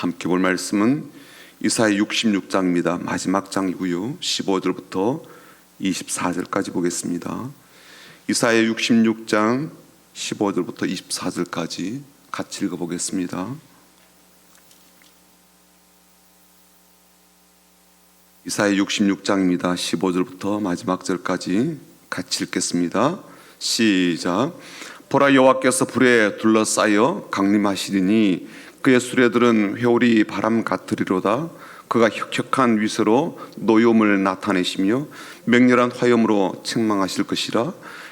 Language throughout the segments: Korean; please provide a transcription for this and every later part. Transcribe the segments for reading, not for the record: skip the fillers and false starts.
함께 볼 말씀은 이사야 66장입니다. 마지막 장이고요. 15절부터 24절까지 보겠습니다. 이사야 66장 15절부터 24절까지 같이 읽어보겠습니다. 이사야 66장입니다. 15절부터 마지막 절까지 같이 읽겠습니다. 시작. 보라, 여호와께서 불에 둘러싸여 강림하시리니 그의 수레들은 회오리 바람 같으리로다. 그가 혁혁한 위세로 노여움을 나타내시며 맹렬한 화염으로 책망하실 것이라.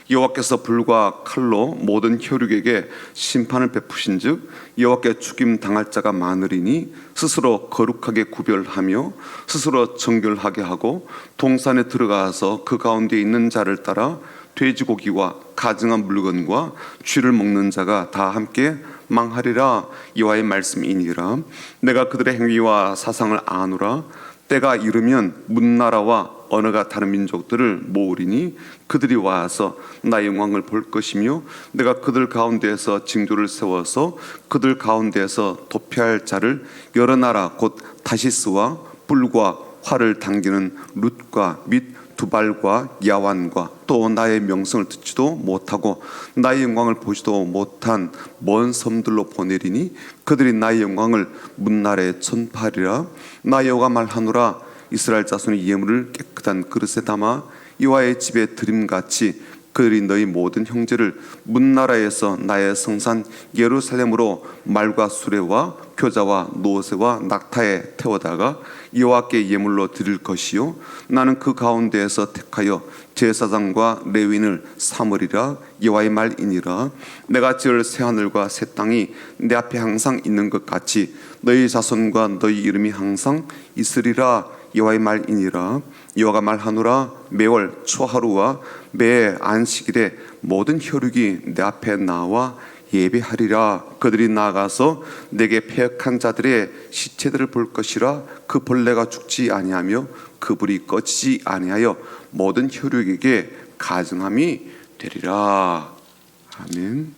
여호와께서 불과 칼로 모든 혈육에게 심판을 베푸신즉 여호와께 죽임 당할 자가 많으리니 스스로 거룩하게 구별하며 스스로 정결하게 하고 동산에 들어가서 그 가운데 있는 자를 따라 돼지고기와 가증한 물건과 쥐를 먹는 자가 다 함께 망하리라. 여호와의 말씀이니라. 내가 그들의 행위와 사상을 아노라. 때가 이르면 문나라와 언어가 다른 민족들을 모으리니 그들이 와서 나의 영광을 볼 것이며 내가 그들 가운데에서 징조를 세워서 그들 가운데에서 도피할 자를 여러 나라 곧 다시스와 뿔과 활을 당기는 룻과 및 두발과 야완과 또 나의 명성을 듣지도 못하고 나의 영광을 보지도 못한 먼 섬들로 보내리니 그들이 나의 영광을 문나라에 전파하리라. 나 여호와가 말하노라. 이스라엘 자손의 예물을 깨끗한 그릇에 담아 여호와의 집에 드림같이 그들이 너희 모든 형제를 문나라에서 나의 성산 예루살렘으로 말과 수레와 교자와 노새와 낙타에 태워다가 여호와께 예물로 드릴 것이요 나는 그 가운데에서 택하여 제사장과 레위인을 삼으리라. 여호와의 말이니라. 내가 지을 새 하늘과 새 땅이 내 앞에 항상 있는 것 같이 너희 자손과 너희 이름이 항상 있으리라. 여호와의 말이니라. 여호와가 말하노라. 매월 초하루와 매 안식일에 모든 혈육이 내 앞에 나와 예배하리라. 그들이 나아가서 내게 패역한 자들의 시체들을 볼 것이라. 그 벌레가 죽지 아니하며 그 불이 꺼지지 아니하여 모든 혈육에게 가증함이 되리라. 아멘.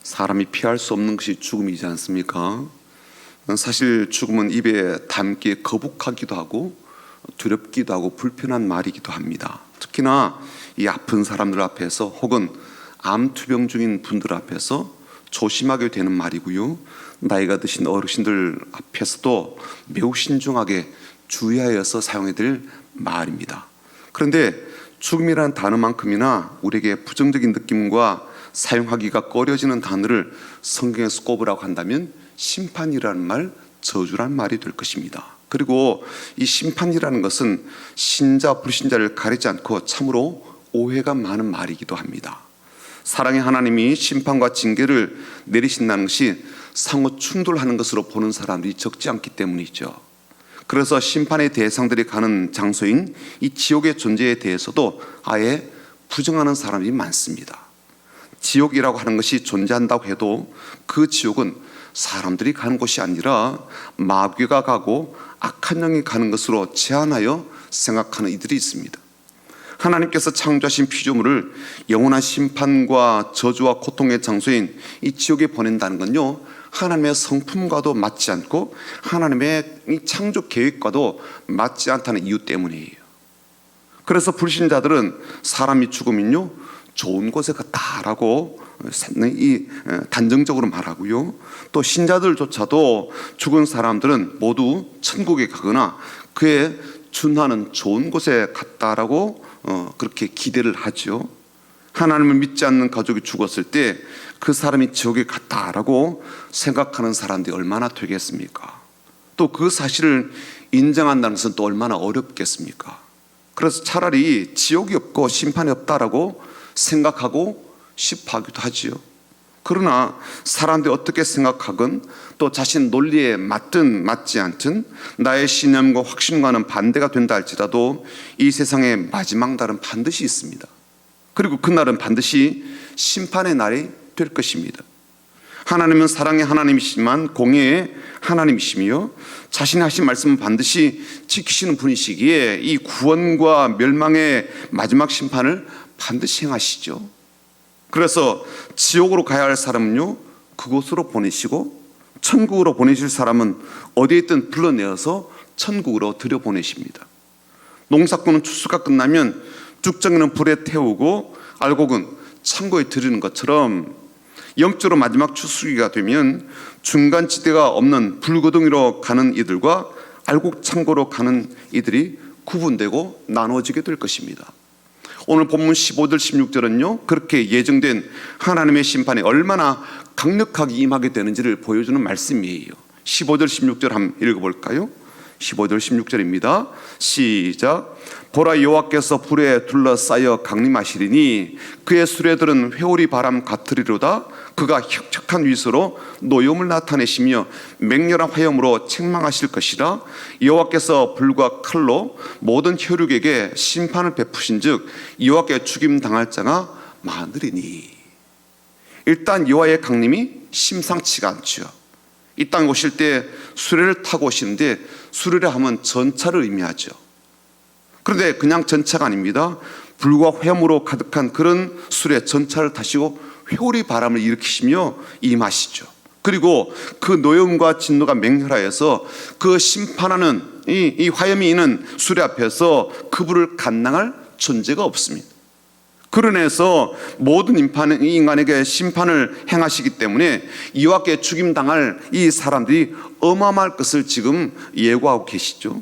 사람이 피할 수 없는 것이 죽음이지 않습니까? 사실 죽음은 입에 담기 거북하기도 하고 두렵기도 하고 불편한 말이기도 합니다. 특히나 이 아픈 사람들 앞에서 혹은 암투병 중인 분들 앞에서 조심하게 되는 말이고요. 나이가 드신 어르신들 앞에서도 매우 신중하게 주의하여서 사용해야 될 말입니다. 그런데 죽음이라는 단어만큼이나 우리에게 부정적인 느낌과 사용하기가 꺼려지는 단어를 성경에서 꼽으라고 한다면 심판이라는 말, 저주라는 말이 될 것입니다. 그리고 이 심판이라는 것은 신자 불신자를 가리지 않고 참으로 오해가 많은 말이기도 합니다. 사랑의 하나님이 심판과 징계를 내리신다는 것이 상호 충돌하는 것으로 보는 사람들이 적지 않기 때문이죠. 그래서 심판의 대상들이 가는 장소인 이 지옥의 존재에 대해서도 아예 부정하는 사람이 많습니다. 지옥이라고 하는 것이 존재한다고 해도 그 지옥은 사람들이 가는 곳이 아니라 마귀가 가고 악한 영이 가는 것으로 제한하여 생각하는 이들이 있습니다. 하나님께서 창조하신 피조물을 영원한 심판과 저주와 고통의 장소인 이 지옥에 보낸다는 건요, 하나님의 성품과도 맞지 않고 하나님의 이 창조 계획과도 맞지 않다는 이유 때문이에요. 그래서 불신자들은 사람이 죽으면요 좋은 곳에 갔다라고 이 단정적으로 말하고요, 또 신자들조차도 죽은 사람들은 모두 천국에 가거나 그에 준하는 좋은 곳에 갔다라고 그렇게 기대를 하죠. 하나님을 믿지 않는 가족이 죽었을 때 그 사람이 지옥에 갔다라고 생각하는 사람들이 얼마나 되겠습니까? 또 그 사실을 인정한다는 것은 또 얼마나 어렵겠습니까? 그래서 차라리 지옥이 없고 심판이 없다라고 생각하고 싶어 하기도 하지요. 그러나 사람들이 어떻게 생각하건 또 자신 논리에 맞든 맞지 않든 나의 신념과 확신과는 반대가 된다 할지라도 이 세상의 마지막 날은 반드시 있습니다. 그리고 그날은 반드시 심판의 날이 될 것입니다. 하나님은 사랑의 하나님이시지만 공의의 하나님이시며 자신이 하신 말씀은 반드시 지키시는 분이시기에 이 구원과 멸망의 마지막 심판을 반드시 행하시죠. 그래서 지옥으로 가야 할 사람은요 그곳으로 보내시고 천국으로 보내실 사람은 어디에 있든 불러내어서 천국으로 들여보내십니다. 농사꾼은 추수가 끝나면 쭉정이는 불에 태우고 알곡은 창고에 들이는 것처럼 영적으로 마지막 추수기가 되면 중간지대가 없는 불구덩이로 가는 이들과 알곡 창고로 가는 이들이 구분되고 나누어지게 될 것입니다. 오늘 본문 15절 16절은요 그렇게 예정된 하나님의 심판이 얼마나 강력하게 임하게 되는지를 보여주는 말씀이에요. 15절 16절 한번 읽어볼까요? 15절 16절입니다. 시작. 보라, 여호와께서 불에 둘러싸여 강림하시리니 그의 수레들은 회오리 바람 같으리로다. 그가 혁혁한 위수로 노염을 나타내시며 맹렬한 화염으로 책망하실 것이라. 여호와께서 불과 칼로 모든 혈육에게 심판을 베푸신즉 여호와께 죽임 당할 자가 많으리니. 일단 여호와의 강림이 심상치가 않죠. 이 땅에 오실 때 수레를 타고 오시는데 수레라 하면 전차를 의미하죠. 그런데 그냥 전차가 아닙니다. 불과 화염으로 가득한 그런 수레 전차를 타시고 회오리 바람을 일으키시며 임하시죠. 그리고 그 노염과 진노가 맹렬하여서 그 심판하는 이 화염이 있는 수레 앞에서 그 불을 감당할 존재가 없습니다. 그러내서 모든 인간에게 심판을 행하시기 때문에 여호와께 죽임당할 이 사람들이 어마어마할 것을 지금 예고하고 계시죠.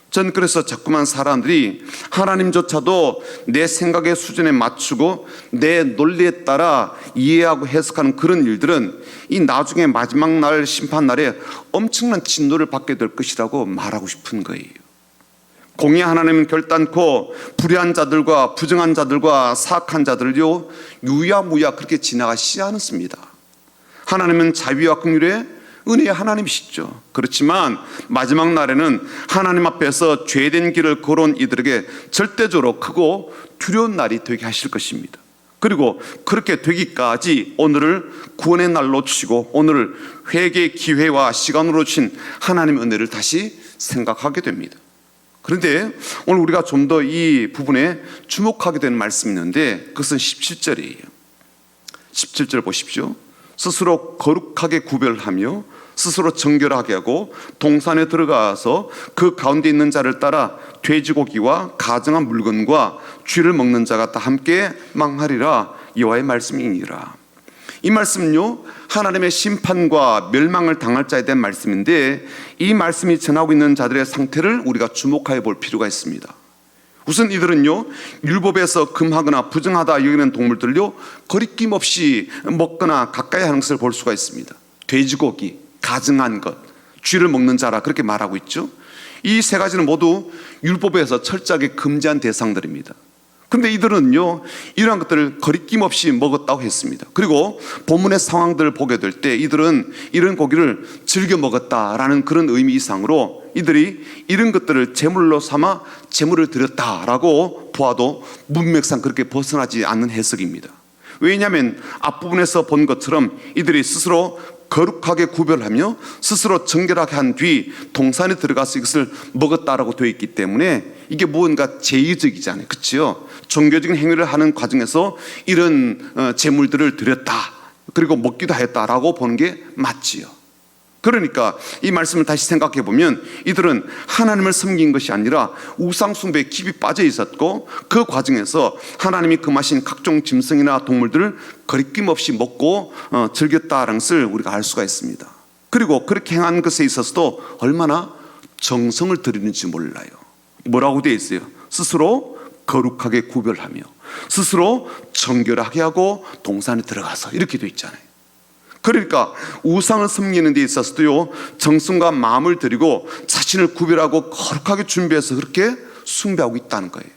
전 그래서 자꾸만 사람들이 하나님조차도 내 생각의 수준에 맞추고 내 논리에 따라 이해하고 해석하는 그런 일들은 이 나중에 마지막 날 심판날에 엄청난 진노를 받게 될 것이라고 말하고 싶은 거예요. 공의 하나님은 결단코 불의한 자들과 부정한 자들과 사악한 자들을요 유야무야 그렇게 지나가시지 않습니다. 하나님은 자비와 긍휼의 은혜의 하나님이시죠. 그렇지만 마지막 날에는 하나님 앞에서 죄된 길을 걸어온 이들에게 절대적으로 크고 두려운 날이 되게 하실 것입니다. 그리고 그렇게 되기까지 오늘을 구원의 날로 치고 오늘을 회개의 기회와 시간으로 친 하나님의 은혜를 다시 생각하게 됩니다. 그런데 오늘 우리가 좀 더 이 부분에 주목하게 되는 말씀이 있는데 그것은 17절이에요. 17절 보십시오. 스스로 거룩하게 구별하며 스스로 정결하게 하고 동산에 들어가서 그 가운데 있는 자를 따라 돼지고기와 가증한 물건과 쥐를 먹는 자가 다 함께 망하리라. 여호와의 말씀이니라. 이 말씀은요 하나님의 심판과 멸망을 당할 자에 대한 말씀인데 이 말씀이 전하고 있는 자들의 상태를 우리가 주목해 볼 필요가 있습니다. 우선 이들은요 율법에서 금하거나 부정하다 여기는 동물들을요 거리낌 없이 먹거나 가까이 하는 것을 볼 수가 있습니다. 돼지고기, 가증한 것, 쥐를 먹는 자라 그렇게 말하고 있죠. 이 세 가지는 모두 율법에서 철저하게 금지한 대상들입니다. 그런데 이들은요 이러한 것들을 거리낌 없이 먹었다고 했습니다. 그리고 본문의 상황들을 보게 될 때 이들은 이런 고기를 즐겨 먹었다라는 그런 의미 이상으로 이들이 이런 것들을 제물로 삼아 제물을 드렸다라고 보아도 문맥상 그렇게 벗어나지 않는 해석입니다. 왜냐하면 앞부분에서 본 것처럼 이들이 스스로 거룩하게 구별하며 스스로 정결하게 한 뒤 동산에 들어가서 이것을 먹었다라고 되어 있기 때문에 이게 무언가 제의적이잖아요. 그렇죠? 종교적인 행위를 하는 과정에서 이런 제물들을 드렸다 그리고 먹기도 했다라고 보는 게 맞지요. 그러니까 이 말씀을 다시 생각해 보면 이들은 하나님을 섬긴 것이 아니라 우상 숭배에 깊이 빠져 있었고 그 과정에서 하나님이 금하신 각종 짐승이나 동물들을 거리낌 없이 먹고 즐겼다는 것을 우리가 알 수가 있습니다. 그리고 그렇게 행한 것에 있어서도 얼마나 정성을 들이는지 몰라요. 뭐라고 되어 있어요? 스스로 거룩하게 구별하며 스스로 정결하게 하고 동산에 들어가서 이렇게 되어 있잖아요. 그러니까 우상을 섬기는 데 있어서도요 정성과 마음을 들이고 자신을 구별하고 거룩하게 준비해서 그렇게 숭배하고 있다는 거예요.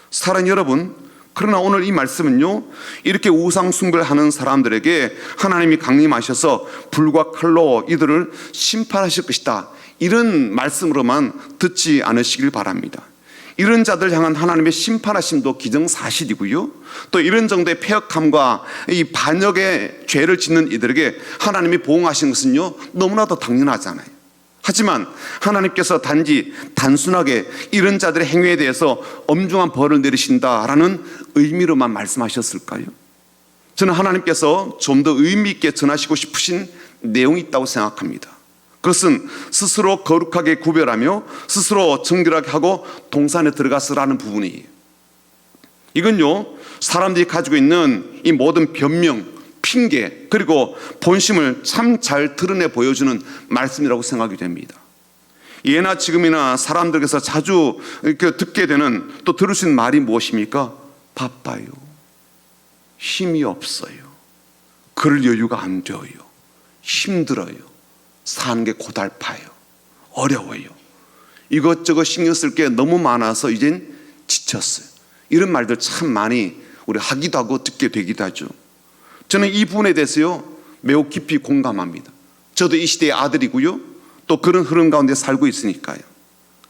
사랑하는 여러분, 그러나 오늘 이 말씀은요 이렇게 우상 숭배를 하는 사람들에게 하나님이 강림하셔서 불과 칼로 이들을 심판하실 것이다 이런 말씀으로만 듣지 않으시길 바랍니다. 이런 자들 향한 하나님의 심판하심도 기정사실이고요 또 이런 정도의 패역함과 이 반역의 죄를 짓는 이들에게 하나님이 보응하신 것은요 너무나도 당연하잖아요. 하지만 하나님께서 단순하게 이런 자들의 행위에 대해서 엄중한 벌을 내리신다라는 의미로만 말씀하셨을까요? 저는 하나님께서 좀 더 의미 있게 전하시고 싶으신 내용이 있다고 생각합니다. 그것은 스스로 거룩하게 구별하며 스스로 정결하게 하고 동산에 들어가서라는 부분이에요. 이건요, 사람들이 가지고 있는 이 모든 변명, 핑계, 그리고 본심을 참 잘 드러내 보여주는 말씀이라고 생각이 됩니다. 예나 지금이나 사람들에게서 자주 이렇게 듣게 되는, 또 들을 수 있는 말이 무엇입니까? 바빠요, 힘이 없어요, 그럴 여유가 안 돼요, 힘들어요, 사는 게 고달파요, 어려워요, 이것저것 신경 쓸 게 너무 많아서 이젠 지쳤어요. 이런 말들 참 많이 우리 하기도 하고 듣게 되기도 하죠. 저는 이 부분에 대해서요 매우 깊이 공감합니다. 저도 이 시대의 아들이고요, 또 그런 흐름 가운데 살고 있으니까요.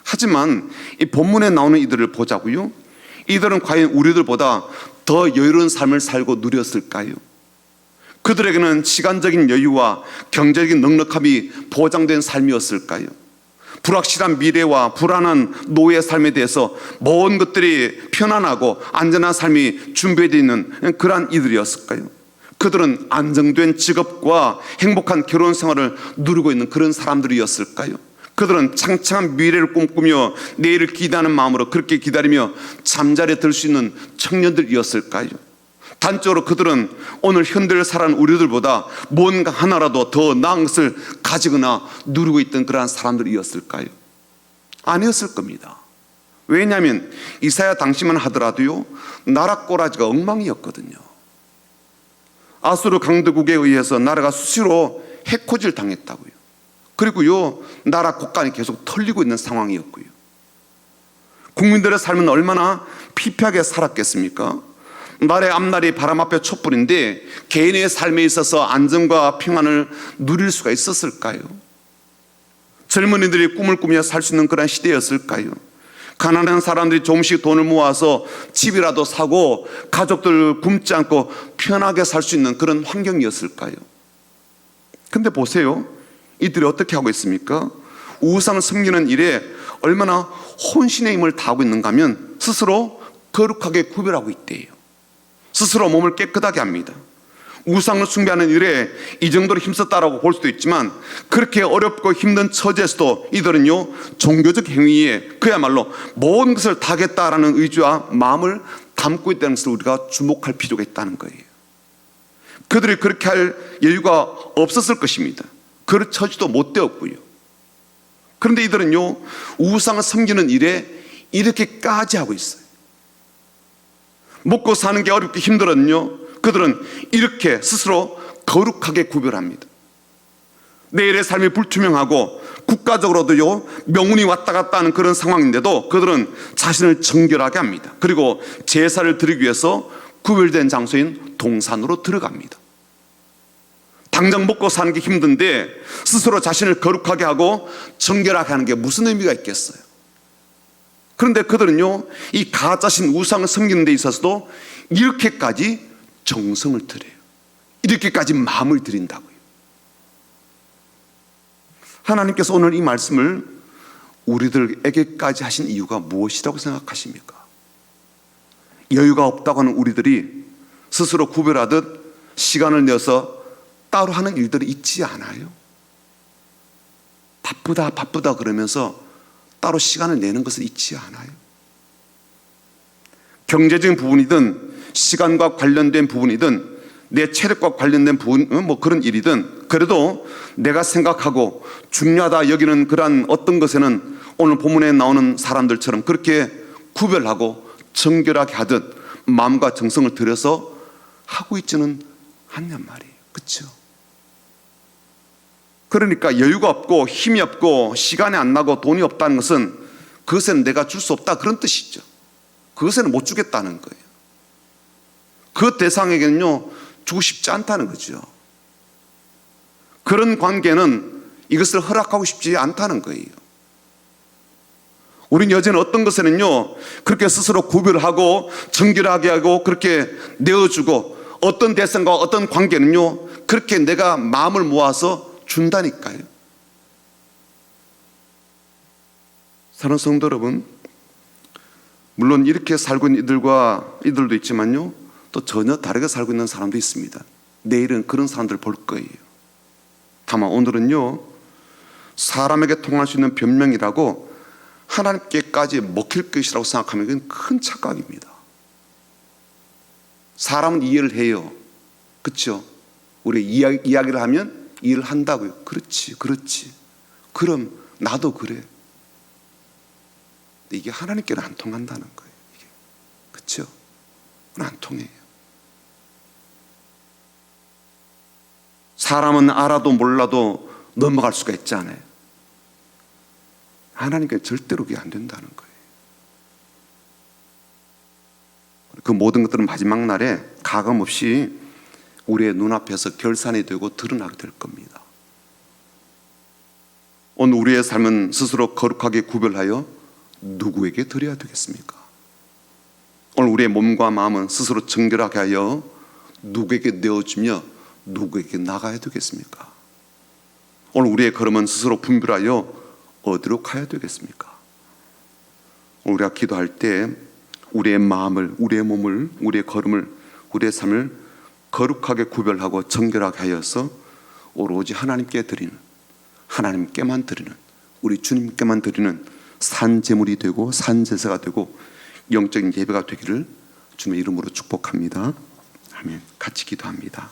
하지만 이 본문에 나오는 이들을 보자고요. 이들은 과연 우리들보다 더 여유로운 삶을 살고 누렸을까요? 그들에게는 시간적인 여유와 경제적인 넉넉함이 보장된 삶이었을까요? 불확실한 미래와 불안한 노예의 삶에 대해서 모든 것들이 편안하고 안전한 삶이 준비되어 있는 그러한 이들이었을까요? 그들은 안정된 직업과 행복한 결혼 생활을 누리고 있는 그런 사람들이었을까요? 그들은 창창한 미래를 꿈꾸며 내일을 기대하는 마음으로 그렇게 기다리며 잠자리에 들 수 있는 청년들이었을까요? 단적으로 그들은 오늘 현대를 살아가는 우리들보다 뭔가 하나라도 더 나은 것을 가지거나 누리고 있던 그러한 사람들이었을까요? 아니었을 겁니다. 왜냐하면 이사야 당시만 하더라도요 나라 꼬라지가 엉망이었거든요. 아수르 강대국에 의해서 나라가 수시로 해코지를 당했다고요. 그리고요 나라 곳간이 계속 털리고 있는 상황이었고요. 국민들의 삶은 얼마나 피폐하게 살았겠습니까? 날의 앞날이 바람 앞에 촛불인데 개인의 삶에 있어서 안정과 평안을 누릴 수가 있었을까요? 젊은이들이 꿈을 꾸며 살 수 있는 그런 시대였을까요? 가난한 사람들이 조금씩 돈을 모아서 집이라도 사고 가족들 굶지 않고 편하게 살 수 있는 그런 환경이었을까요? 근데 보세요, 이들이 어떻게 하고 있습니까? 우상을 섬기는 일에 얼마나 혼신의 힘을 다하고 있는가 하면 스스로 거룩하게 구별하고 있대요. 스스로 몸을 깨끗하게 합니다. 우상을 숭배하는 일에 이 정도로 힘썼다라고 볼 수도 있지만 그렇게 어렵고 힘든 처지에서도 이들은요 종교적 행위에 그야말로 모든 것을 다하겠다라는 의지와 마음을 담고 있다는 것을 우리가 주목할 필요가 있다는 거예요. 그들이 그렇게 할 여유가 없었을 것입니다. 그럴 처지도 못 되었고요. 그런데 이들은요 우상을 섬기는 일에 이렇게까지 하고 있어요. 먹고 사는 게 어렵게 힘들었는요 그들은 이렇게 스스로 거룩하게 구별합니다. 내일의 삶이 불투명하고 국가적으로도요 명운이 왔다 갔다 하는 그런 상황인데도 그들은 자신을 정결하게 합니다. 그리고 제사를 드리기 위해서 구별된 장소인 동산으로 들어갑니다. 당장 먹고 사는 게 힘든데 스스로 자신을 거룩하게 하고 정결하게 하는 게 무슨 의미가 있겠어요? 그런데 그들은요 이 가짜신 우상을 섬기는 데 있어서도 이렇게까지 정성을 들여요. 이렇게까지 마음을 들인다고요. 하나님께서 오늘 이 말씀을 우리들에게까지 하신 이유가 무엇이라고 생각하십니까? 여유가 없다고 하는 우리들이 스스로 구별하듯 시간을 내서 따로 하는 일들이 있지 않아요? 바쁘다 그러면서 따로 시간을 내는 것은 있지 않아요? 경제적인 부분이든 시간과 관련된 부분이든 내 체력과 관련된 부분, 뭐 그런 일이든 그래도 내가 생각하고 중요하다 여기는 그러한 어떤 것에는 오늘 본문에 나오는 사람들처럼 그렇게 구별하고 정결하게 하듯 마음과 정성을 들여서 하고 있지는 않냔 말이에요. 그렇죠? 그러니까 여유가 없고 힘이 없고 시간이 안 나고 돈이 없다는 것은 그것에는 내가 줄 수 없다 그런 뜻이죠. 그것에는 못 주겠다는 거예요. 그 대상에게는요 주고 싶지 않다는 거죠. 그런 관계는 이것을 허락하고 싶지 않다는 거예요. 우리는 여전히 어떤 것에는요 그렇게 스스로 구별하고 정결하게 하고 그렇게 내어주고 어떤 대상과 어떤 관계는요 그렇게 내가 마음을 모아서 준다니까요. 사랑하는 성도 여러분, 물론 이렇게 살고 있는 이들도 있지만요 또 전혀 다르게 살고 있는 사람도 있습니다. 내일은 그런 사람들을 볼 거예요. 다만 오늘은요, 사람에게 통할 수 있는 변명이라고 하나님께까지 먹힐 것이라고 생각하면 이건 큰 착각입니다. 사람은 이해를 해요. 그렇죠? 우리 이야기를 하면 이해를 한다고요. 그렇지, 그렇지. 그럼 나도 그래. 근데 이게 하나님께는 안 통한다는 거예요. 이게. 그렇죠? 안 통해요. 사람은 알아도 몰라도 넘어갈 수가 있잖아요. 하나님께는 절대로 그게 안 된다는 거예요. 그 모든 것들은 마지막 날에 가감없이 우리의 눈앞에서 결산이 되고 드러나게 될 겁니다. 오늘 우리의 삶은 스스로 거룩하게 구별하여 누구에게 드려야 되겠습니까? 오늘 우리의 몸과 마음은 스스로 정결하게 하여 누구에게 내어주며 누구에게 나가야 되겠습니까? 오늘 우리의 걸음은 스스로 분별하여 어디로 가야 되겠습니까? 우리가 기도할 때 우리의 마음을, 우리의 몸을, 우리의 걸음을, 우리의 삶을 거룩하게 구별하고 정결하게 하여서 오로지 하나님께 드리는, 하나님께만 드리는, 우리 주님께만 드리는 산제물이 되고 산제사가 되고 영적인 예배가 되기를 주님의 이름으로 축복합니다. 아멘. 같이 기도합니다.